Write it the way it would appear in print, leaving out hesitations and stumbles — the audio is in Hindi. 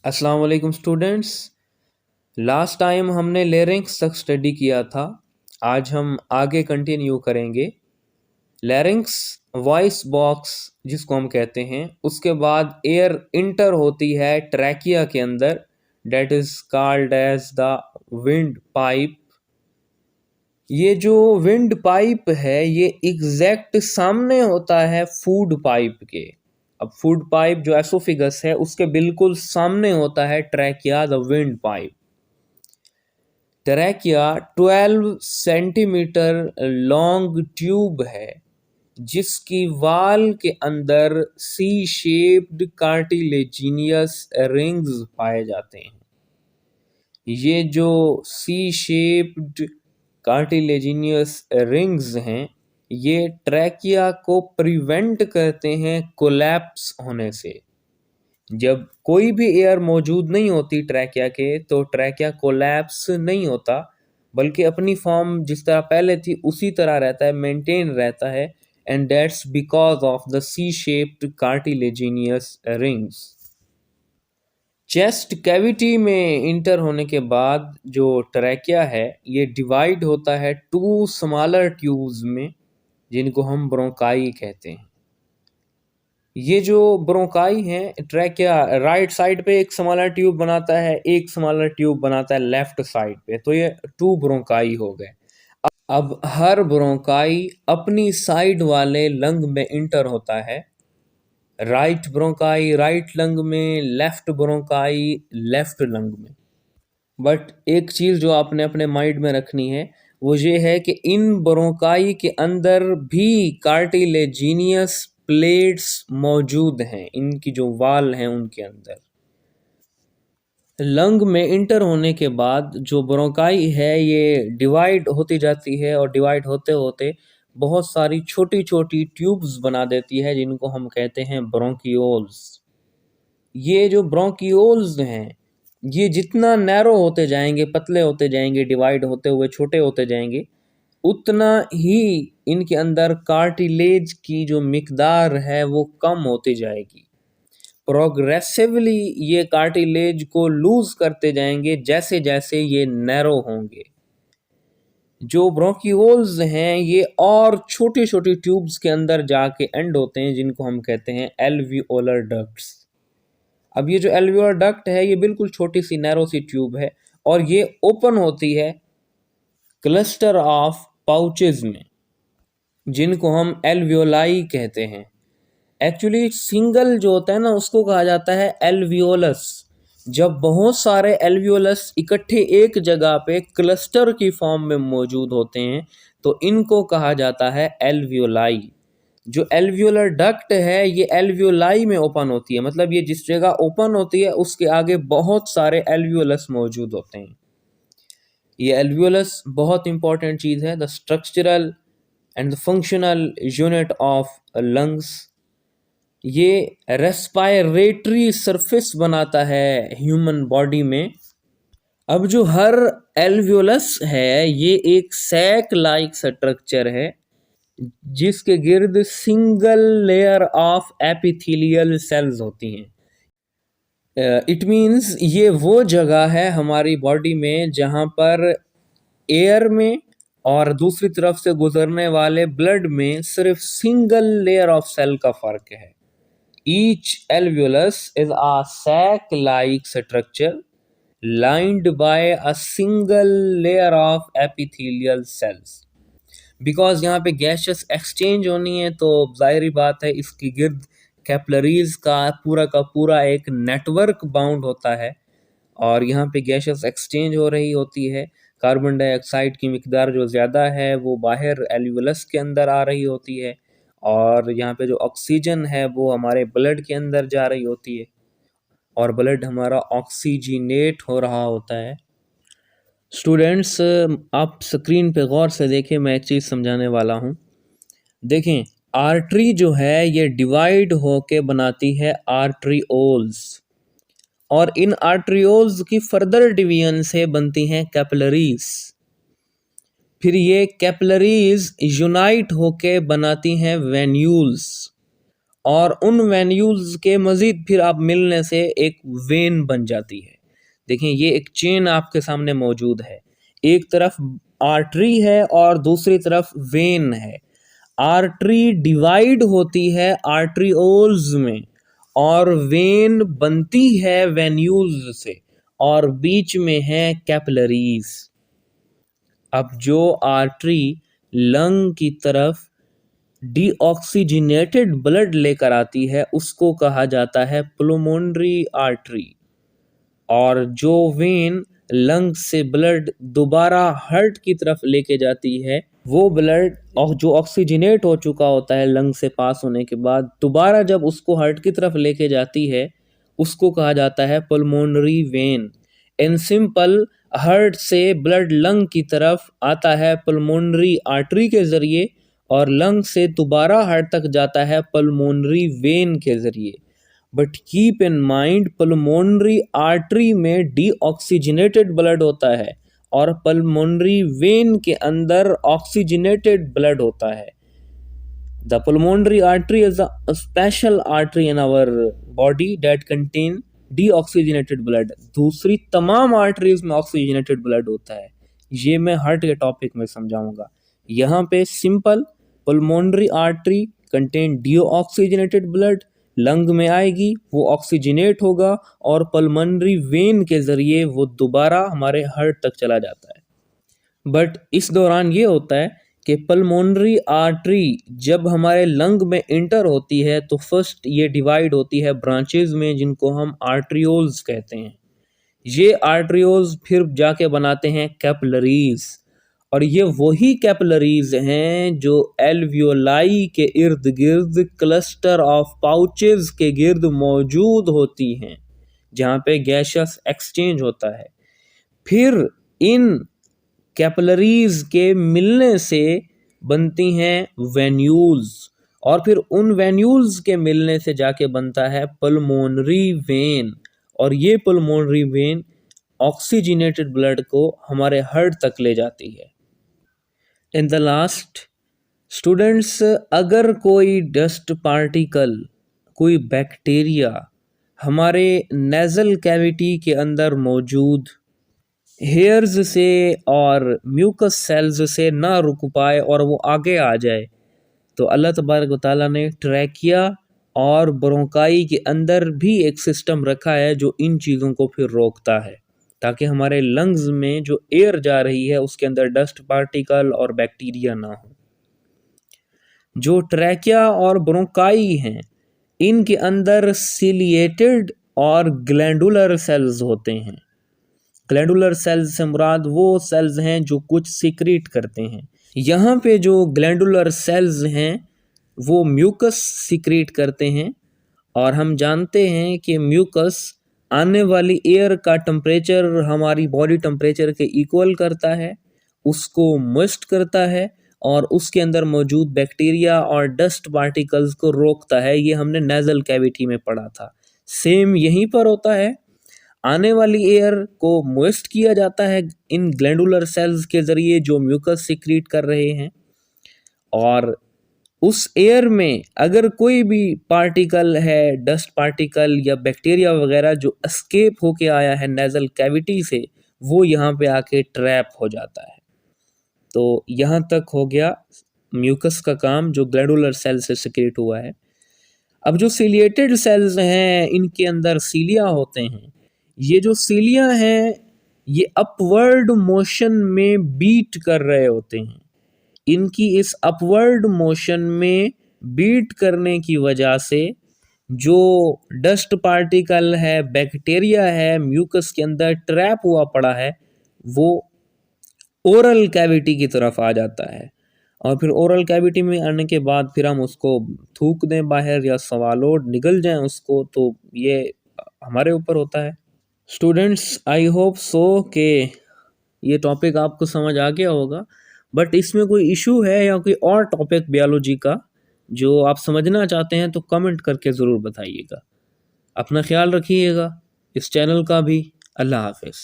अस्सलाम वालेकुम स्टूडेंट्स। लास्ट टाइम हमने लेरिंक्स तक स्टडी किया था। आज हम आगे कंटिन्यू करेंगे। लेरिंक्स वॉइस बॉक्स जिसको हम कहते हैं, उसके बाद एयर इंटर होती है ट्रैकिया के अंदर, that is called as the wind pipe. ये जो विंड पाइप है ये एग्जैक्ट सामने होता है फूड पाइप के। अब फूड पाइप जो एसोफिगस है उसके बिल्कुल सामने होता है trachea the wind pipe. Trachea 12 centimetre long tube है जिसकी वाल के अंदर सी शेप्ड कार्टिलेजिनियस रिंग्स पाए जाते हैं। ये जो सी शेप्ड कार्टिलेजिनियस रिंग्स हैं ये ट्रैकिया को प्रिवेंट करते हैं कोलैप्स होने से। जब कोई भी एयर मौजूद नहीं होती ट्रैकिया के तो ट्रैकिया कोलैप्स नहीं होता, बल्कि अपनी फॉर्म जिस तरह पहले थी उसी तरह रहता है, मेंटेन रहता है। And that's because of the C shaped cartilaginous rings. Chest cavity में इंटर होने के बाद जो ट्रैकिया है ये डिवाइड होता है टू स्मॉलर ट्यूब्स में जिनको हम ब्रोंकाई कहते हैं। ये जो ब्रोंकाई है ट्रैकिया राइट साइड पे एक स्मॉलर ट्यूब बनाता है, एक स्मॉलर ट्यूब बनाता है लेफ्ट साइड पे, तो ये टू ब्रोंकाई हो गए। अब हर ब्रोंकाई अपनी साइड वाले लंग में इंटर होता है। राइट ब्रोंकाई राइट लंग में, लेफ्ट ब्रोंकाई लेफ्ट लंग में। बट एक चीज़ जो आपने अपने माइंड में रखनी है वो ये है कि इन ब्रोंकाई के अंदर भी कार्टिलेजिनियस प्लेट्स मौजूद हैं, इनकी जो वाल हैं उनके अंदर। लंग में इंटर होने के बाद जो ब्रोंकाई है ये डिवाइड होती जाती है और डिवाइड होते होते बहुत सारी छोटी छोटी ट्यूब्स बना देती है जिनको हम कहते हैं ब्रोंकियोल्स। ये जो ब्रोंकियोल्स हैं ये जितना नैरो होते जाएंगे, पतले होते जाएंगे, डिवाइड होते हुए छोटे होते जाएंगे, उतना ही इनके अंदर कार्टिलेज की जो मिकदार है वो कम होती जाएगी। प्रोग्रेसिवली ये कार्टिलेज को लूज करते जाएंगे जैसे जैसे ये नैरो होंगे। जो ब्रोंकियोल्स हैं ये और छोटी छोटी ट्यूब्स के अंदर जाके एंड होते हैं जिनको हम कहते हैं एल्वियोलर डक्ट्स। अब ये जो एल्वियोलर डक्ट है ये बिल्कुल छोटी सी नैरो सी ट्यूब है और ये ओपन होती है क्लस्टर ऑफ पाउचेज में जिनको हम एल्वियोलाई कहते हैं। एक्चुअली सिंगल जो होता है ना उसको कहा जाता है एल्वियोलस। जब बहुत सारे एल्वियोलस इकट्ठे एक जगह पे क्लस्टर की फॉर्म में मौजूद होते हैं तो इनको कहा जाता है एल्वियोलाई। जो एल्वियोलर डक्ट है ये एल्वियोलाई में ओपन होती है, मतलब ये जिस जगह ओपन होती है उसके आगे बहुत सारे एल्वियोलस मौजूद होते हैं। ये एल्वियोलस बहुत इंपॉर्टेंट चीज़ है, the structural and the functional unit of lungs. ये रेस्पायरेटरी सरफेस बनाता है ह्यूमन बॉडी में। अब जो हर एल्वियोलस है ये एक सैक लाइक स्ट्रक्चर है जिसके गिर्द single layer of epithelial cells होती हैं। इट मीन्स ये वो जगह है हमारी बॉडी में जहाँ पर एयर में और दूसरी तरफ से गुजरने वाले ब्लड में सिर्फ सिंगल लेयर ऑफ सेल का फर्क है। Each alveolus is a sac-like structure lined by a single layer of epithelial cells. Because यहाँ पे गैसेस एक्सचेंज होनी है तो जाहिर बात है इसकी गिर्द कैपिलरीज का पूरा एक नेटवर्क बाउंड होता है और यहाँ पे गैसेस एक्सचेंज हो रही होती है। कार्बन डाइऑक्साइड की मिकदार जो ज़्यादा है वो बाहर एल्वियोलस के अंदर आ रही होती है और यहाँ पे जो ऑक्सीजन है वो हमारे ब्लड के अंदर जा रही होती है और ब्लड हमारा ऑक्सीजनेट हो रहा होता है। स्टूडेंट्स आप स्क्रीन पे गौर से देखें, मैं एक चीज़ समझाने वाला हूँ। देखें, आर्टरी जो है ये डिवाइड होके बनाती है आर्टरीओल्स और इन आर्टरीओल्स की फर्दर डिवीजन से बनती हैं कैपिलरीज। फिर ये कैपिलरीज यूनाइट होके बनाती हैं वेन्यूल्स और उन वेन्यूल्स के मज़ीद फिर आप मिलने से एक वेन बन जाती है। देखें, ये एक चेन आपके सामने मौजूद है। एक तरफ आर्टरी है और दूसरी तरफ वेन है। आर्टरी डिवाइड होती है आर्ट्रियोल्स में और वेन बनती है वेन्यूल्स से और बीच में है कैपिलरीज। अब जो आर्टरी लंग की तरफ डीऑक्सीजनेटेड ब्लड लेकर आती है उसको कहा जाता है पुल्मोनरी आर्टरी, और जो वेन लंग से ब्लड दोबारा हार्ट की तरफ लेके जाती है वो ब्लड जो ऑक्सीजनेट हो चुका होता है लंग से पास होने के बाद दोबारा जब उसको हार्ट की तरफ लेके जाती है उसको कहा जाता है pulmonary vein. In simple, heart से ब्लड लंग की तरफ आता है पल्मोनरी आर्टरी के ज़रिए और लंग से दोबारा हार्ट तक जाता है पल्मोनरी वेन के ज़रिए। But keep in mind, pulmonary artery में डीऑक्सीजनेटेड ब्लड होता है और पल्मोनरी वेन के अंदर ऑक्सीजनेटेड ब्लड होता है। The pulmonary artery is a special artery in our body that contain deoxygenated blood। दूसरी तमाम आर्टरीज में ऑक्सीजनेटेड ब्लड होता है। ये मैं हार्ट के टॉपिक में समझाऊंगा। यहाँ पे simple, pulmonary artery contain deoxygenated blood, lung में आएगी वो ऑक्सीजनेट होगा और पल्मोनरी वेन के ज़रिए वो दोबारा हमारे हार्ट तक चला जाता है। बट इस दौरान ये होता है कि पल्मोनरी आर्टरी जब हमारे लंग में इंटर होती है तो फर्स्ट ये डिवाइड होती है ब्रांचेज में जिनको हम आर्ट्रियोल्स कहते हैं। ये आर्ट्रियोल्स फिर जाके बनाते हैं कैपिलरीज, और ये वही कैपिलरीज हैं जो एल्वियोलाई के इर्द गिर्द क्लस्टर ऑफ पाउचेस के गिर्द मौजूद होती हैं जहाँ पे गैसियस एक्सचेंज होता है। फिर इन कैपिलरीज के मिलने से बनती हैं वेन्यूल्स और फिर उन वेन्यूल्स के मिलने से जाके बनता है पल्मोनरी वेन, और ये पल्मोनरी वेन ऑक्सीजनेटेड ब्लड को हमारे हार्ट तक ले जाती है। इन द लास्ट स्टूडेंट्स, अगर कोई डस्ट पार्टिकल, कोई बैक्टीरिया हमारे नेज़ल कैविटी के अंदर मौजूद हेयर्स से और म्यूकस सेल्स से ना रुक पाए और वो आगे आ जाए तो अल्लाह तबारक व तआला ने ट्रैकिया और ब्रोंकाई के अंदर भी एक सिस्टम रखा है जो इन चीज़ों को फिर रोकता है ताकि हमारे लंग्स में जो एयर जा रही है उसके अंदर डस्ट पार्टिकल और बैक्टीरिया ना हो। जो ट्रैकिया और ब्रोंकाई हैं इनके अंदर सिलिएटेड और ग्लैंडुलर सेल्स होते हैं। ग्लैंडुलर सेल्स से मुराद वो सेल्स हैं जो कुछ सीक्रेट करते हैं। यहाँ पे जो ग्लैंडुलर सेल्स हैं वो म्यूकस सीक्रेट करते हैं, और हम जानते हैं कि म्यूकस आने वाली एयर का टेम्परेचर हमारी बॉडी टेम्परेचर के इक्वल करता है, उसको मॉइस्ट करता है और उसके अंदर मौजूद बैक्टीरिया और डस्ट पार्टिकल्स को रोकता है। ये हमने नेज़ल कैविटी में पढ़ा था। सेम यहीं पर होता है, आने वाली एयर को मॉइस्ट किया जाता है इन ग्लैंडुलर सेल्स के ज़रिए जो म्यूकस सीक्रेट कर रहे हैं, और उस एयर में अगर कोई भी पार्टिकल है, डस्ट पार्टिकल या बैक्टीरिया वगैरह जो एस्केप होके आया है नेज़ल कैविटी से, वो यहाँ पे आके ट्रैप हो जाता है। तो यहाँ तक हो गया म्यूकस का काम जो ग्लैंडुलर सेल से सीक्रेट हुआ है। अब जो सिलिएटेड सेल्स हैं इनके अंदर सीलिया होते हैं। ये जो सीलिया हैं ये अपवर्ड मोशन में बीट कर रहे होते हैं। इनकी इस अपवर्ड मोशन में बीट करने की वजह से जो डस्ट पार्टिकल है, बैक्टीरिया है, म्यूकस के अंदर ट्रैप हुआ पड़ा है, वो ओरल कैविटी की तरफ आ जाता है, और फिर ओरल कैविटी में आने के बाद फिर हम उसको थूक दें बाहर या swallow निगल जाएं उसको, तो ये हमारे ऊपर होता है। स्टूडेंट्स, आई होप सो कि ये टॉपिक आपको समझ आ गया होगा, बट इसमें कोई इशू है या कोई और टॉपिक बायोलॉजी का जो आप समझना चाहते हैं तो कमेंट करके ज़रूर बताइएगा। अपना ख्याल रखिएगा, इस चैनल का भी। अल्लाह हाफ़िज़।